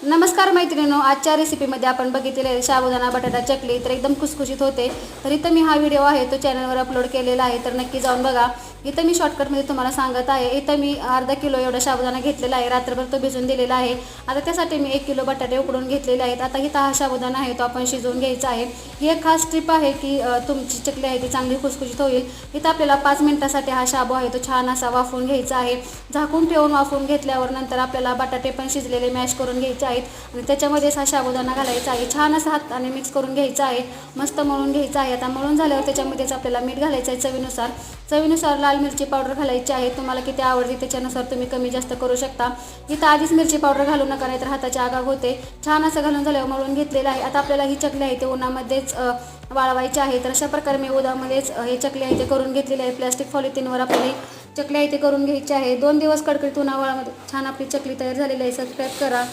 नमस्कार मैत्रिणींनो, आजच्या रेसिपीमध्ये आपण बघितलेले आहे साबुदाणा बटाटा चकली. तर एकदम खुसखुशीत होते. तर इथं मी हा व्हिडिओ आहे तो चॅनलवर अपलोड केलेला आहे, तर नक्की जाऊन बघा. इथं मी शॉर्टकटमध्ये तुम्हाला सांगत आहे. इथं मी अर्धा किलो एवढा साबुदाणा घेतलेला आहे, रात्रभर तो भिजून दिलेला आहे. आता त्यासाठी मी 1 किलो बटाटे उकडून घेतलेले आहेत. आता इथं हा साबुदाणा आहे तो आपण शिजवून घ्यायचा आहे. ही एक खास टिप आहे की तुमची चकली आहे ती चांगली खुसखुशीत होईल. इथं आपल्याला 5 मिनिटासाठी हा शाबू आहे तो छान असा वाफवून घ्यायचा आहे. झाकून ठेवून वाफवून घेतल्यावर नंतर आपल्याला बटाटे पण शिजलेले मॅश करून घ्यायचे आहेत आणि त्याच्यामध्येच हा साबुदाणा घालायचा आहे. छान असा हाताने मिक्स करून घ्यायचा आहे, मस्त मळून घ्यायचा आहे. आता मळून झाल्यावर त्याच्यामध्येच आपल्याला मीठ घालायचं आहे चवीनुसार लाल मिरची पावडर घालायची आहे. तुम्हाला किती आवडते त्याच्यानुसार तुम्ही कमी जास्त करू शकता. इथं आधीच मिरची पावडर घालू नका, नाहीतर हाताची आग होते. छान असं घालून झाल्यावर मळून घेतलेलं आहे. आता आपल्याला ही चकली आहे ते उन्हामध्येच वाळवायची आहे. तर अशा प्रकारे मी उन्हामध्येच हे चकली आहे ते करून घेतलेली आहे. प्लॅस्टिक पॉलिथिनवर आपल्याला चकली आहे ते करून घ्यायची आहे. 2 दिवस कडकडीत उन्हाळ्यामध्ये छान आपली चकली तयार झालेली आहे. सबस्क्राईब करा.